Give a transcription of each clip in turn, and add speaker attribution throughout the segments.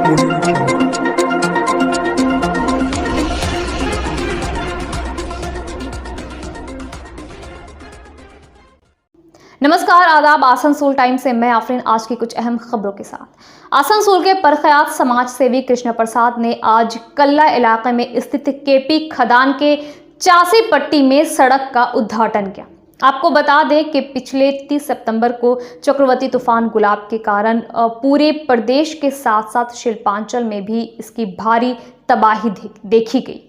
Speaker 1: Audio channel.
Speaker 2: नमस्कार, आदाब। Asansol time से मैं आफरीन आज की कुछ अहम खबरों के साथ। आसनसोल के परखयात समाज सेवी कृष्ण प्रसाद ने आज कल्ला इलाके में स्थित केपी खदान के चासी पट्टी में सड़क का उद्घाटन किया। आपको बता दें कि पिछले 30 सितंबर को चक्रवाती तूफान गुलाब के कारण पूरे प्रदेश के साथ साथ शिल्पांचल में भी इसकी भारी तबाही देखी गई।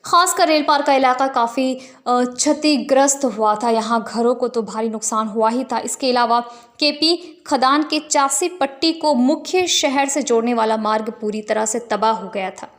Speaker 2: खासकर रेल पार का इलाका काफ़ी क्षतिग्रस्त हुआ था। यहाँ घरों को तो भारी नुकसान हुआ ही था। इसके अलावा केपी खदान के चासी पट्टी को मुख्य शहर से जोड़ने वाला मार्ग पूरी तरह से तबाह हो गया था।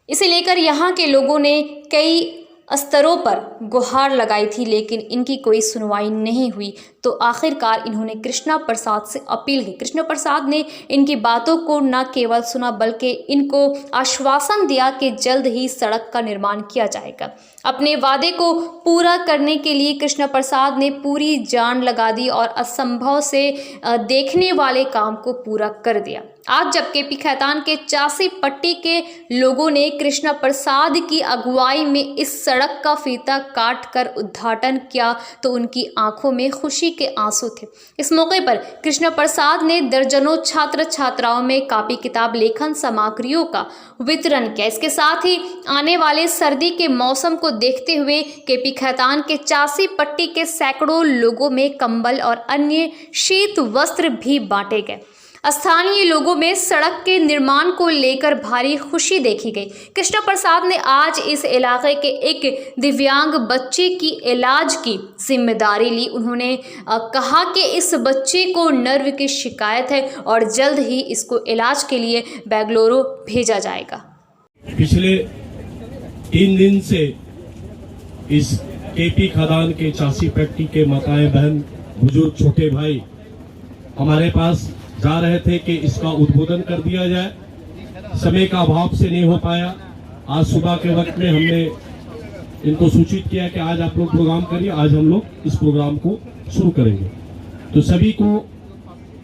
Speaker 2: इसे लेकर यहाँ के लोगों ने कई स्तरों पर गुहार लगाई थी, लेकिन इनकी कोई सुनवाई नहीं हुई। तो आखिरकार इन्होंने कृष्णा प्रसाद से अपील की। कृष्णा प्रसाद ने इनकी बातों को न केवल सुना बल्कि इनको आश्वासन दिया कि जल्द ही सड़क का निर्माण किया जाएगा। अपने वादे को पूरा करने के लिए कृष्णा प्रसाद ने पूरी जान लगा दी और असंभव से देखने वाले काम को पूरा कर दिया। आज जब केपी खैतान के चासी पट्टी के लोगों ने कृष्णा प्रसाद की अगुवाई में इस सड़क का फीता काट कर उद्घाटन किया तो उनकी आंखों में खुशी के आंसू थे। इस मौके पर कृष्णा प्रसाद ने दर्जनों छात्र छात्राओं में कापी किताब लेखन सामग्रियों का वितरण किया। इसके साथ ही आने वाले सर्दी के मौसम को देखते हुए केपी खैतान के चासी पट्टी के सैकड़ों लोगों में कंबल और अन्य शीत वस्त्र भी बांटे गए। स्थानीय लोगों में सड़क के निर्माण को लेकर भारी खुशी देखी गई। कृष्णा प्रसाद ने आज इस इलाके के एक दिव्यांग बच्चे की इलाज की जिम्मेदारी ली। उन्होंने कहा कि इस बच्चे को नर्व की शिकायत है और जल्द ही इसको इलाज के लिए बेंगलुरु भेजा जाएगा।
Speaker 3: पिछले 3 दिन से इस केपी खदान के चासी पट्टी के माताएं बहन बुजुर्ग छोटे भाई हमारे पास जा रहे थे कि इसका उद्बोधन कर दिया जाए। समय का अभाव से नहीं हो पाया। आज सुबह के वक्त में हमने इनको सूचित किया कि आज आप लोग प्रोग्राम करिए, आज हम लोग इस प्रोग्राम को शुरू करेंगे। तो सभी को,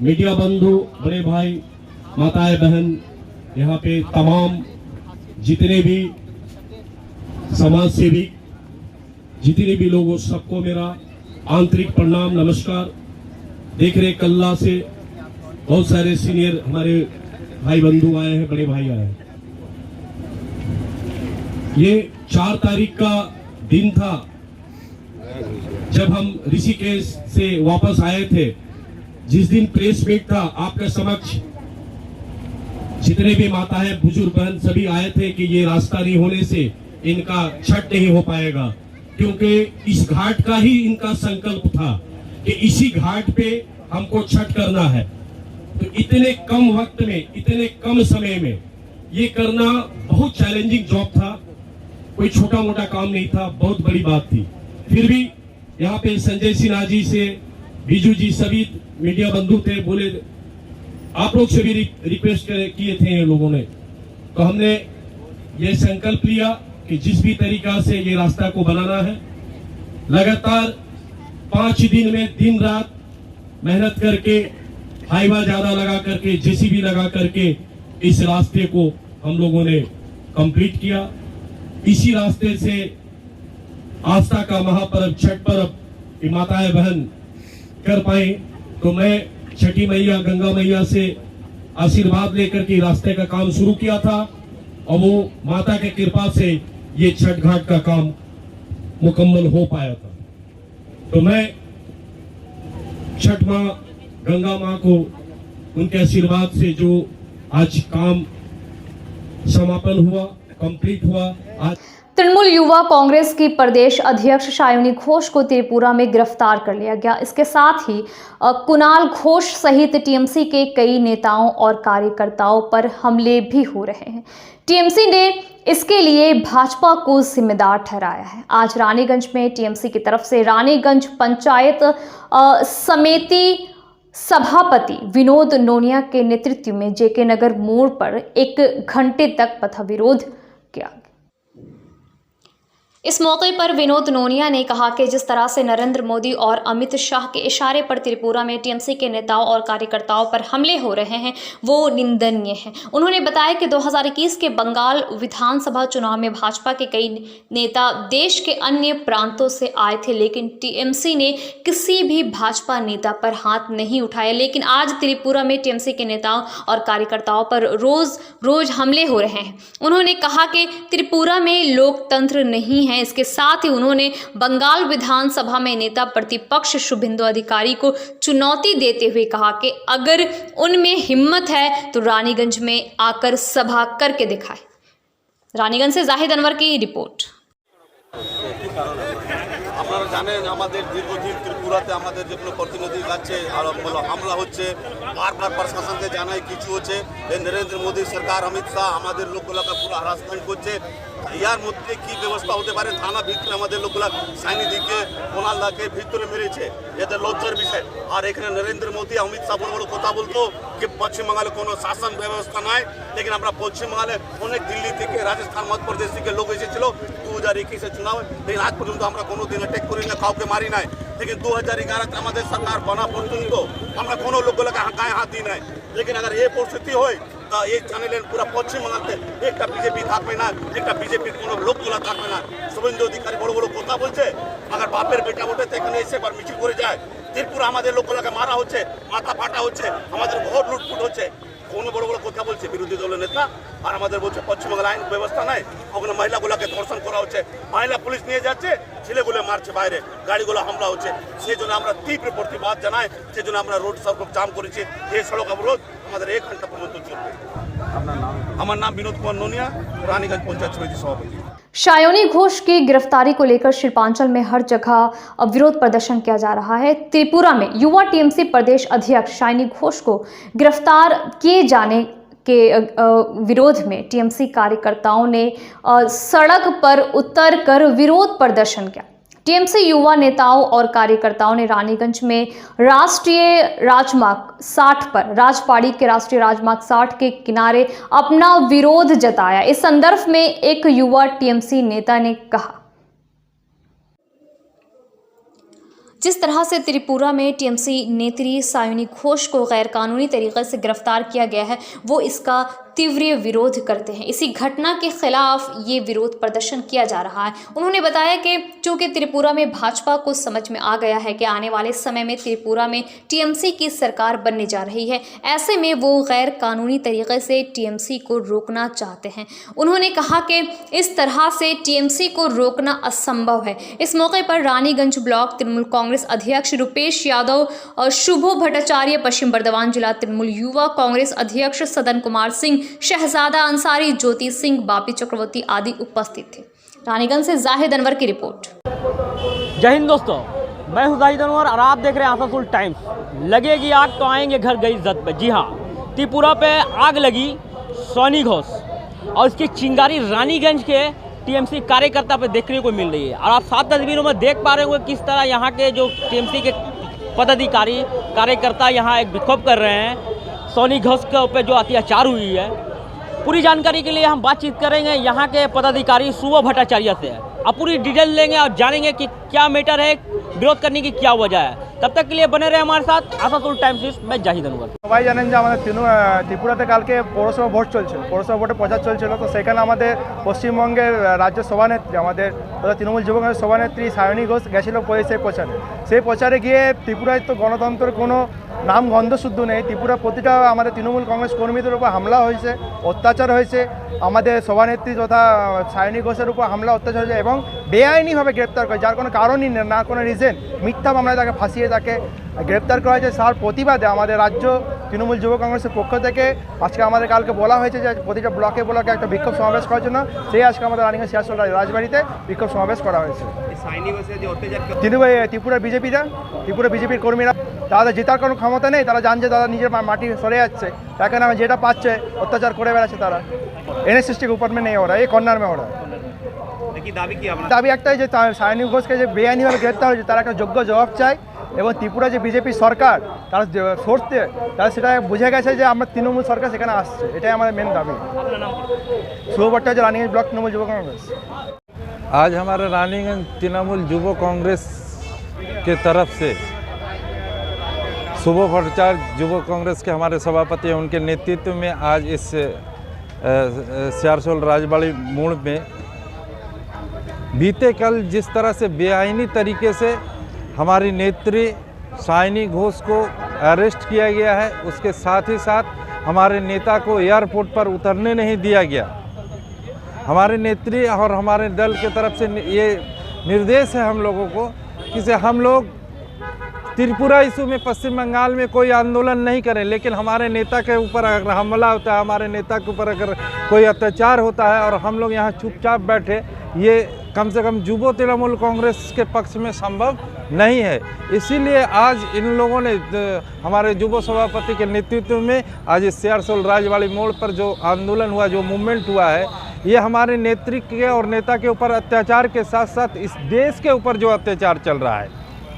Speaker 3: मीडिया बंधु, बड़े भाई, माताएं बहन, यहाँ पे तमाम जितने भी समाज सेवी, जितने भी लोग, सबको मेरा आंतरिक प्रणाम, नमस्कार। देख रहे कल्ला से बहुत सारे सीनियर हमारे भाई बंधु आए हैं, बड़े भाई आए हैं। ये 4 तारीख का दिन था जब हम ऋषिकेश से वापस आए थे। जिस दिन प्रेस मीट था, आपके समक्ष जितने भी माता है, बुजुर्ग बहन सभी आए थे कि ये रास्ता नहीं होने से इनका छठ नहीं हो पाएगा, क्योंकि इस घाट का ही इनका संकल्प था कि इसी घाट पे हमको छठ करना है। तो इतने कम वक्त में, इतने कम समय में ये करना बहुत चैलेंजिंग जॉब था। कोई छोटा मोटा काम नहीं था, बहुत बड़ी बात थी। फिर भी यहाँ पे संजय सिन्हा जी से, बीजू जी, सभी मीडिया बंधु थे, बोले आप लोग से भी रिक्वेस्ट किए थे इन लोगों ने। तो हमने ये संकल्प लिया कि जिस भी तरीका से ये रास्ता को बनाना है, लगातार 5 दिन में दिन रात मेहनत करके, हाईवा ज्यादा लगा करके, जेसीबी लगा करके इस रास्ते को हम लोगों ने कंप्लीट किया। इसी रास्ते से आस्था का महापर्व छठ पर्व माताएं बहन कर पाए। तो मैं छठी मैया, गंगा मैया से आशीर्वाद लेकर के रास्ते का काम शुरू किया था और वो माता के कृपा से ये छठ घाट का काम मुकम्मल हो पाया था। तो मैं छठ माँ, गंगा माँ को उनके आशीर्वाद से जो आज काम समापन हुआ, कंप्लीट हुआ। आज
Speaker 2: तृणमूल युवा कांग्रेस की प्रदेश अध्यक्ष शायोनी घोष को त्रिपुरा में गिरफ्तार कर लिया गया। इसके साथ ही कुणाल घोष सहित टीएमसी के कई नेताओं और कार्यकर्ताओं पर हमले भी हो रहे हैं। टीएमसी ने इसके लिए भाजपा को जिम्मेदार ठहराया है। आज रानीगंज में टीएमसी की तरफ से रानीगंज पंचायत समिति सभापति विनोद नोनिया के नेतृत्व में जेके नगर मोड़ पर 1 घंटे तक पथ विरोध किया। इस मौके पर विनोद नोनिया ने कहा कि जिस तरह से नरेंद्र मोदी और अमित शाह के इशारे पर त्रिपुरा में टीएमसी के नेताओं और कार्यकर्ताओं पर हमले हो रहे हैं वो निंदनीय है। उन्होंने बताया कि 2021 के बंगाल विधानसभा चुनाव में भाजपा के कई नेता देश के अन्य प्रांतों से आए थे, लेकिन टीएमसी ने किसी भी भाजपा नेता पर हाथ नहीं उठाया। लेकिन आज त्रिपुरा में टीएमसी के नेताओं और कार्यकर्ताओं पर रोज हमले हो रहे हैं। उन्होंने कहा कि त्रिपुरा में लोकतंत्र नहीं है। इसके साथ ही उन्होंने बंगाल विधानसभा में नेता प्रतिपक्ष शुभेंदु अधिकारी को चुनौती देते हुए कहा कि अगर उनमें हिम्मत है तो रानीगंज में आकर सभा करके दिखाए। रानीगंज से जाहिद अनवर की रिपोर्ट।
Speaker 1: আপনারা জানেন আমাদের দীর্ঘদিন ত্রিপুরাতে আমাদের যেগুলো প্রতিনিধি যাচ্ছে আর হামলা হচ্ছে, বারবার প্রশাসনকে জানাই কিছু হচ্ছে। এই নরেন্দ্র মোদী সরকার অমিত শাহ আমাদের লোকগুলোকে পুরো হ্যারাসমেন্ট করছে। ইয়ার মধ্যে কি ব্যবস্থা হতে পারে? থানা ভিতরে আমাদের লোকগুলা সাইনিদিকে কোনালদাকে ভিতরে মেরেছে, এদের লজ্জার বিষয়। আর এখানে নরেন্দ্র মোদী অমিত শাহ বড় বড় কথা বলতো যে পশ্চিমবঙ্গে কোনো শাসন ব্যবস্থা নাই, লেকিন আমরা পশ্চিমবঙ্গে অনেক দিল্লি থেকে রাজস্থান মধ্যপ্রদেশ থেকে লোক এসেছিল 2021 চুনাव, लेकिन आज পর্যন্ত আমরা কোনো দিন অ্যাটাক করি না, কাউকে মারি নাই। लेकिन 2011 আমাদের সরকার বনা পর্যন্ত আমরা কোনো লোকগুলোকে গায়ে হাত দিই নাই। लेकिन अगर ये परिस्थिति হয় তা এই চ্যানেলের পুরো পশ্চিমবঙ্গতে একটা বিজেপি থাকবে না, একটা বিজেপির কোনো লোকগুলো থাকবে না। শুভেন্দু অধিকারী বড় বড় কথা বলছে, আবার বাপের বেটা ওঠে এখানে এসে বার মিছিল করে যায়। ত্রিপুরা আমাদের লোকগুলোকে মারা হচ্ছে, মাথা ফাটা হচ্ছে, আমাদের ঘর লুটফুট হচ্ছে। কোনো বড় বড় কথা বলছে বিরোধী দলের নেতা, আর আমাদের বলছে পশ্চিমবঙ্গের আইন ব্যবস্থা নাই। ওখানে মহিলাগুলোকে ধর্ষণ করা হচ্ছে, মহিলা পুলিশ নিয়ে যাচ্ছে, ছেলেগুলো মারছে বাইরে, গাড়িগুলো হামলা হচ্ছে। সেই জন্য আমরা তীব্র প্রতিবাদ জানাই, সেই জন্য আমরা রোড সড়ক জাম করেছি। এই সড়ক অবরোধ আমাদের 1 ঘন্টা পর্যন্ত চলবে। আমার নাম বিনোद कुमार नोनिया, रानीगंज पंचायत समिति सभापति।
Speaker 2: शायोनी घोष की गिरफ्तारी को लेकर शिल्पांचल में हर जगह विरोध प्रदर्शन किया जा रहा है। त्रिपुरा में युवा टीएमसी प्रदेश अध्यक्ष शायोनी घोष को गिरफ्तार किए जाने के विरोध में टीएमसी कार्यकर्ताओं ने सड़क पर उतरकर विरोध प्रदर्शन किया। टीएमसी युवा नेताओं और कार्यकर्ताओं ने रानीगंज में राष्ट्रीय राजमार्ग 60 पर राजपाड़ी के राष्ट्रीय राजमार्ग 60 के किनारे अपना विरोध जताया। इस संदर्भ में एक युवा टीएमसी नेता ने कहा, जिस तरह से त्रिपुरा में टीएमसी नेत्री शायोनी घोष को गैर कानूनी तरीके से गिरफ्तार किया गया है, वो इसका तीव्र विरोध करते हैं। इसी घटना के खिलाफ ये विरोध प्रदर्शन किया जा रहा है। उन्होंने बताया कि चूंकि त्रिपुरा में भाजपा को समझ में आ गया है कि आने वाले समय में त्रिपुरा में टीएमसी की सरकार बनने जा रही है, ऐसे में वो गैर कानूनी तरीके से टीएमसी को रोकना चाहते हैं। उन्होंने कहा कि इस तरह से टीएमसी को रोकना असंभव है। इस मौके पर रानीगंज ब्लॉक तृणमूल कांग्रेस अध्यक्ष रुपेश यादव और शुभो भट्टाचार्य, पश्चिम बर्धमान जिला तृणमूल युवा कांग्रेस अध्यक्ष सदन कुमार सिंह, शहजादा अंसारी, ज्योति सिंह, बापी चक्रवर्ती आदि उपस्थित थे। रानीगंज से जाहिद अनवर की रिपोर्ट।
Speaker 4: जय हिंद दोस्तों, मैं हूं जाहिद अनवर और आप देख रहे हैं आसानसोल टाइम्स। लगेगी आग तो आएंगे घर गई जद पे। जी हाँ, त्रिपुरा पे आग लगी शायोनी घोष और इसकी चिंगारी रानीगंज के टीएमसी कार्यकर्ता पे देखने को मिल रही है। और आप सात तस्वीरों में देख पा रहे होंगे किस तरह यहाँ के जो टीएमसी के पदाधिकारी कार्यकर्ता यहाँ एक विक्षोभ कर रहे हैं शायोनी घोष के ऊपर जो अत्याचार हुई है। पूरी जानकारी के लिए हम बातचीत करेंगे यहाँ के पदाधिकारी शुभो भट्टाचार्य से। अब पूरी डिटेल लेंगे और जानेंगे कि क्या मैटर है, विरोध करने की क्या वजह है। तब तक के लिए बने रहे हमारे साथ आसानसोल टाइम्स में जाहिद अनवर।
Speaker 5: সবাই জানেন যে আমাদের ত্রিপুরাতে কালকে পৌরসভা ভোট চলছিল, পৌরসভা ভোটে প্রচার চলছিল। তো সেখানে আমাদের পশ্চিমবঙ্গের রাজ্য সভানেত্রী, আমাদের তৃণমূল যুব কংগ্রেস সভানেত্রী শায়োনী ঘোষ গেছিলো সেই প্রচারে। সেই প্রচারে গিয়ে ত্রিপুরায় তো গণতন্ত্রের কোনো নাম গন্ধ শুদ্ধ নেই। ত্রিপুরা প্রতিটা আমাদের তৃণমূল কংগ্রেস কর্মীদের উপর হামলা হয়েছে, অত্যাচার হয়েছে। আমাদের সভানেত্রী তথা শায়োনী ঘোষের উপর হামলা অত্যাচার হয়েছে এবং বেআইনিভাবে গ্রেপ্তার করে, যার কোনো কারণই নেই, না কোনো রিজন, মিথ্যা মামলায় তাকে ফাঁসিয়ে তাকে গ্রেপ্তার করা হয়েছে। তার প্রতিবাদে আমাদের রাজ্য তৃণমূল যুব কংগ্রেসের পক্ষ থেকে আজকে আমাদের কালকে বলা হয়েছে যে প্রতিটা ব্লকে ব্লকে একটা বিক্ষোভ সমাবেশ করার জন্য। সেই আজকে আমাদের রানীগঞ্জ সিয়াসল রাজবাড়িতে বিক্ষোভ সমাবেশ করা হয়েছে। ত্রিপুরা বিজেপির কর্মীরা, তাদের জেতার কোনো ক্ষমতা নেই, তারা জানছে তারা নিজের মাটি সরে যাচ্ছে, তাকে না যেটা পাচ্ছে অত্যাচার করে বেড়াচ্ছে তারা। NSS के ऊपर में नहीं हो रहा है, ये कॉर्नर में हो रहा है। দাবি একটাই যে শায়োনী ঘোষকে যে বেআইনিভাবে গ্রেপ্তার হয়েছে তার একটা যোগ্য জবাব চাই এবং ত্রিপুরা যে বিজেপি সরকার তারা সোর্সতে তারা সেটা বুঝে গেছে যে আমরা তৃণমূল সরকার সেখানে আসছে, এটাই আমাদের মেন দাবি। শুভ ভট্টাচার্য, রানীগঞ্জ ব্লক তৃণমূল যুব কংগ্রেস।
Speaker 6: आज हमारे रानीगंज तृणमूल युवा कांग्रेस के तरफ से सुबह भट्टाचार्य युवा कांग्रेस के हमारे सभापति हैं, उनके नेतृत्व में आज इस सियारसोल राजबाड़ी मोड़ में बीते कल जिस तरह से बेआईनी तरीके से हमारी नेत्री सायनी घोष को अरेस्ट किया गया है, उसके साथ ही साथ हमारे नेता को एयरपोर्ट पर उतरने नहीं दिया गया। हमारे नेत्री और हमारे दल की तरफ से ये निर्देश है हम लोगों को कि से हम लोग त्रिपुरा इशू में पश्चिम बंगाल में कोई आंदोलन नहीं करें, लेकिन हमारे नेता के ऊपर अगर हमला होता है, हमारे नेता के ऊपर अगर कोई अत्याचार होता है और हम लोग यहाँ चुपचाप बैठे, ये कम से कम युवा तृणमूल कांग्रेस के पक्ष में संभव नहीं है। इसीलिए आज इन लोगों ने हमारे युवा सभापति के नेतृत्व में आज इस सियारसोल राजबाड़ी मोड़ पर जो आंदोलन हुआ, जो मूवमेंट हुआ है, ये हमारे नेतृत्व के और नेता के ऊपर अत्याचार के साथ साथ इस देश के ऊपर जो अत्याचार चल रहा है,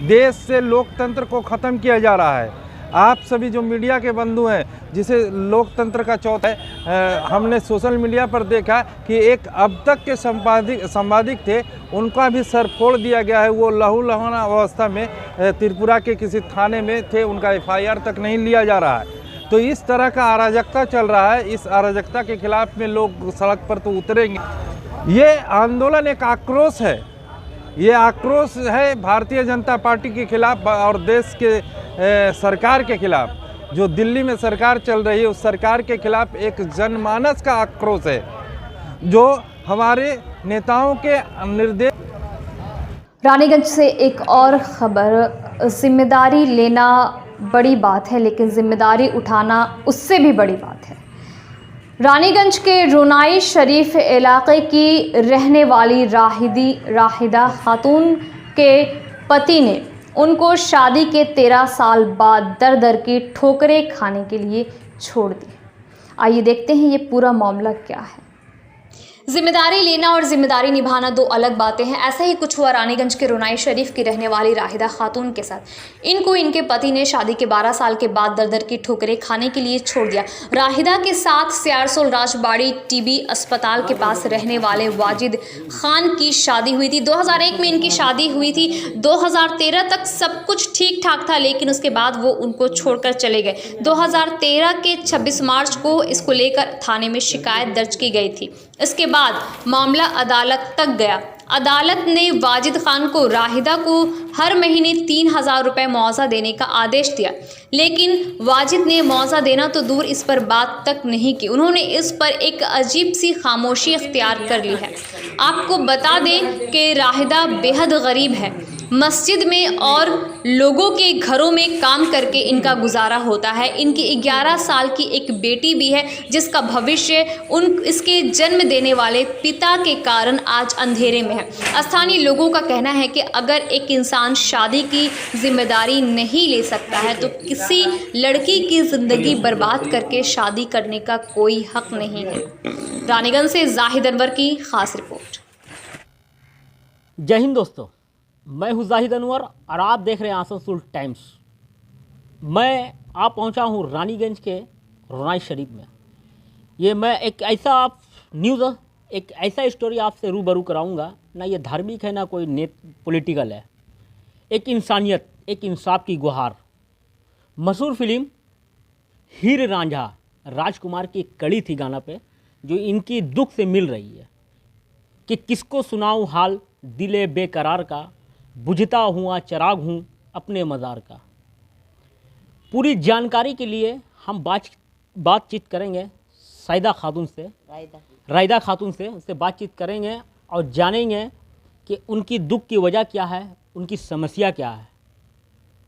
Speaker 6: देश से लोकतंत्र को ख़त्म किया जा रहा है। आप सभी जो मीडिया के बंधु हैं, जिसे लोकतंत्र का चौथा है, हमने सोशल मीडिया पर देखा कि एक अब तक के संपादक थे, उनका भी सर फोड़ दिया गया है। वो लहूलुहान अवस्था में त्रिपुरा के किसी थाने में थे, उनका FIR तक नहीं लिया जा रहा है। तो इस तरह का अराजकता चल रहा है। इस अराजकता के खिलाफ में लोग सड़क पर तो उतरेंगे। ये आंदोलन एक आक्रोश है, ये आक्रोश है भारतीय जनता पार्टी के खिलाफ और देश के सरकार के खिलाफ। जो दिल्ली में सरकार चल रही है, उस सरकार के खिलाफ एक जनमानस का आक्रोश है, जो हमारे नेताओं के निर्देश।
Speaker 2: रानीगंज से एक और खबर, जिम्मेदारी लेना बड़ी बात है, लेकिन जिम्मेदारी उठाना उससे भी बड़ी बात है। रानीगंज के रोनाई शरीफ इलाके की रहने वाली राहिदा खातून के पति ने उनको शादी के 13 साल बाद दर दर की ठोकरें खाने के लिए छोड़ दी। आइए देखते हैं ये पूरा मामला क्या है। जिम्मेदारी लेना और जिम्मेदारी निभाना दो अलग बातें हैं। ऐसा ही कुछ हुआ रानीगंज के रोनाई शरीफ की रहने वाली राहिदा खातून के साथ। इनको इनके पति ने शादी के 12 साल के बाद दर दर की ठोकरें खाने के लिए छोड़ दिया। राहिदा के साथ सियारसोल राजबाड़ी TB अस्पताल के पास रहने वाले वाजिद खान की शादी हुई थी। 2001 में इनकी शादी हुई थी। 2013 तक सब कुछ ठीक ठाक था, लेकिन उसके बाद वो उनको छोड़कर चले गए। 2013 के 26 मार्च को इसको लेकर थाने में शिकायत दर्ज की गई थी। इसके बाद मामला अदालत तक गया। अदालत ने वाजिद खान को राहिदा को हर महीने 3000 रुपये मुआवजा देने का आदेश दिया, लेकिन वाजिद ने मुआवजा देना तो दूर, इस पर बात तक नहीं की। उन्होंने इस पर एक अजीब सी खामोशी इख्तियार कर ली है। आपको बता दें कि राहिदा बेहद गरीब है। मस्जिद में और लोगों के घरों में काम करके इनका गुजारा होता है। इनकी 11 साल की एक बेटी भी है, जिसका भविष्य इसके जन्म देने वाले पिता के कारण आज अंधेरे में है। स्थानीय लोगों का कहना है कि अगर एक इंसान शादी की जिम्मेदारी नहीं ले सकता है, तो किसी लड़की की ज़िंदगी बर्बाद करके शादी करने का कोई हक नहीं है। रानीगंज से जाहिद अनवर की खास रिपोर्ट।
Speaker 4: जय हिंद दोस्तों, मैं हूं जाहिद अनवर और आप देख रहे हैं आसनसोल टाइम्स। मैं आप पहुंचा हूं रानीगंज के रोनाई शरीफ में। ये मैं एक ऐसा स्टोरी आपसे रूबरू कराऊंगा, ना ये धार्मिक है ना कोई पॉलिटिकल है। एक इंसानियत, एक इंसाफ की गुहार। मशहूर फिल्म हीर रांझा राजकुमार की एक कड़ी थी गाना पे, जो इनकी दुख से मिल रही है कि किसको सुनाऊं हाल दिले बेकरार का, बुझता हुआ चिराग हूँ अपने मज़ार का। पूरी जानकारी के लिए हम बातचीत करेंगे राहिदा खातून से उससे बातचीत करेंगे और जानेंगे कि उनकी दुख की वजह क्या है, उनकी समस्या क्या है।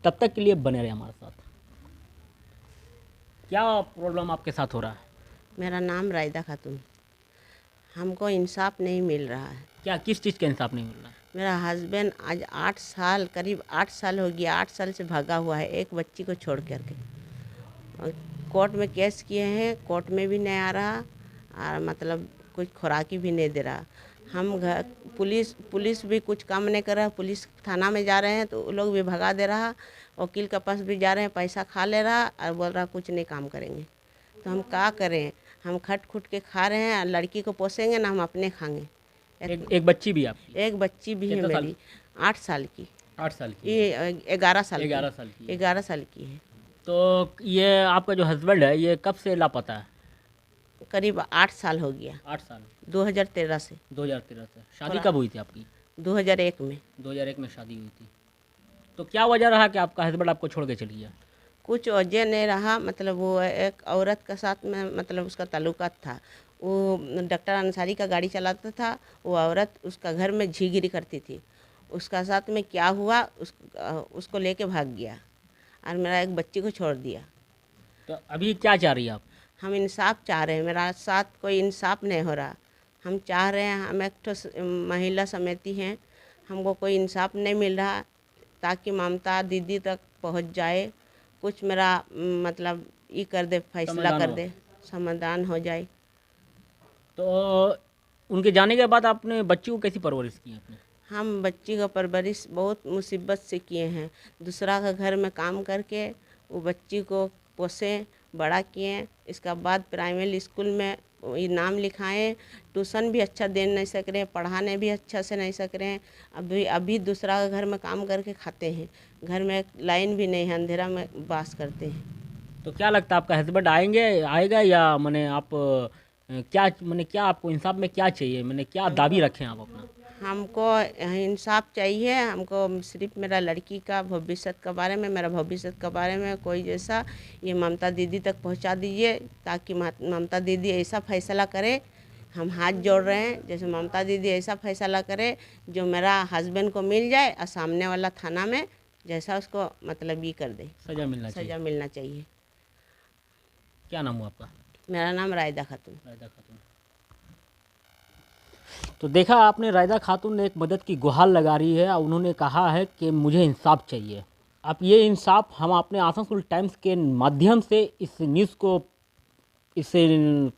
Speaker 4: तब तक के लिए बने रहे हमारे साथ। क्या प्रॉब्लम आपके साथ हो रहा है?
Speaker 7: मेरा नाम राहिदा खातून। हमको इंसाफ नहीं मिल रहा है।
Speaker 4: क्या, किस चीज़ का इंसाफ नहीं मिल रहा है?
Speaker 7: मेरा हस्बैंड आज करीब 8 साल हो गया, 8 साल से भागा हुआ है, एक बच्ची को छोड़ करके। और कोर्ट में केस किए हैं, कोर्ट में भी नहीं आ रहा और मतलब कुछ खुराकी भी नहीं दे रहा। हम घर पुलिस भी कुछ काम नहीं कर रहा। पुलिस थाना में जा रहे हैं तो लोग भी भगा दे रहा। वकील के पास भी जा रहे हैं, पैसा खा ले रहा और बोल रहा कुछ नहीं काम करेंगे। तो हम क्या करें? हम खट खुट के खा रहे हैं, लड़की को पोसेंगे ना हम अपने खाएंगे।
Speaker 4: एक बच्ची भी आपकी?
Speaker 7: एक बच्ची भी है
Speaker 4: कितने साल
Speaker 7: मेरी, 8 साल की।
Speaker 4: 8 साल की?
Speaker 7: ये 11 साल
Speaker 4: 11 साल की है।
Speaker 7: 11 साल की है।
Speaker 4: तो ये आपका जो हस्बैंड है ये कब से लापता है?
Speaker 7: करीब 8 साल हो गया,
Speaker 4: 8 साल,
Speaker 7: 2013 से।
Speaker 4: 2013 से। शादी कब हुई थी आपकी?
Speaker 7: 2001 में।
Speaker 4: 2001 में शादी हुई थी। तो क्या वजह रहा कि आपका हस्बैंड आपको छोड़ के चल गया?
Speaker 7: कुछ वजह नहीं रहा, मतलब वो एक औरत के साथ में मतलब उसका ताल्लुकात था। वो डॉक्टर अंसारी का गाड़ी चलाता था। वो औरत उसका घर में झीगिरी करती थी। उसका साथ में क्या हुआ, उसको लेके भाग गया और मेरा एक बच्ची को छोड़ दिया।
Speaker 4: तो अभी क्या चाह रही है आप?
Speaker 7: हम इंसाफ चाह रहे हैं, मेरा साथ कोई इंसाफ नहीं हो रहा। हम चाह रहे हैं, हम एक ठो महिला समिति हैं, हमको कोई इंसाफ नहीं मिल रहा, ताकि ममता दीदी तक पहुंच जाए, कुछ मेरा मतलब ये कर दे, फैसला कर दे, समाधान हो जाए।
Speaker 4: तो उनके जाने के बाद आपने बच्ची को कैसी परवरिश की आपने?
Speaker 7: हम बच्ची का परवरिश बहुत मुसीबत से किए हैं। दूसरा का घर में काम करके वो बच्ची को पोसे बड़ा किए। इसका बाद प्राइमरी स्कूल में ये नाम लिखाएं, ट्यूशन भी अच्छा दे नहीं सक रहे, पढ़ाने भी अच्छा से नहीं सक रहे हैं। अभी दूसरा का घर में काम करके खाते हैं। घर में लाइन भी नहीं है, अंधेरा में बास करते हैं।
Speaker 4: तो क्या लगता है आपका हस्बैंड आएगा या मैंने आप क्या आपको इंसाफ में क्या चाहिए, मैंने क्या दाबी रखें आप अपना?
Speaker 7: हमको इंसाफ चाहिए। हमको सिर्फ मेरा लड़की का भविष्य के बारे में, मेरा भविष्य के बारे में कोई जैसा ये ममता दीदी तक पहुंचा दीजिए, ताकि ममता दीदी ऐसा फैसला करे। हम हाथ जोड़ रहे हैं, जैसे ममता दीदी ऐसा फैसला करे जो मेरा हस्बैंड को मिल जाए और सामने वाला थाना में जैसा उसको मतलब ये कर दे,
Speaker 4: सज़ा मिलना चाहिए।
Speaker 7: सज़ा मिलना चाहिए।
Speaker 4: क्या नाम हुआ आपका?
Speaker 7: मेरा नाम रायदा खातून।
Speaker 4: रायदा खातून। तो देखा आपने, रायदा खातून ने एक मदद की गुहार लगा रही है और उन्होंने कहा है कि मुझे इंसाफ चाहिए। अब ये इंसाफ हम अपने आसनसोल टाइम्स के माध्यम से इस न्यूज़ को, इस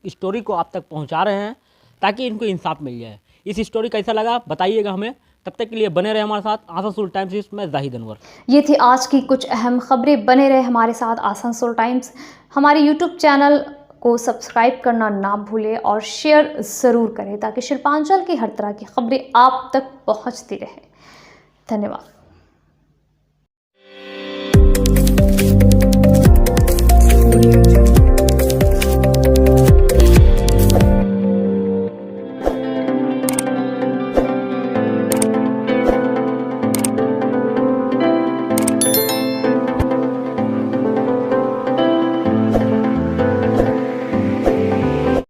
Speaker 4: स्टोरी को आप तक पहुंचा रहे हैं ताकि इनको इंसाफ मिल जाए। इस स्टोरी कैसा लगा बताइएगा हमें। तब तक के लिए बने रहे हमारे साथ आसनसोल टाइम्स में जाहिद अनवर।
Speaker 2: ये थी आज की कुछ अहम खबरें। बने रहे हमारे साथ आसनसोल टाइम्स। हमारे यूट्यूब चैनल को सब्सक्राइब करना ना भूलें और शेयर ज़रूर करें ताकि शिल्पांचल की हर तरह की खबरें आप तक पहुंचती रहे। धन्यवाद।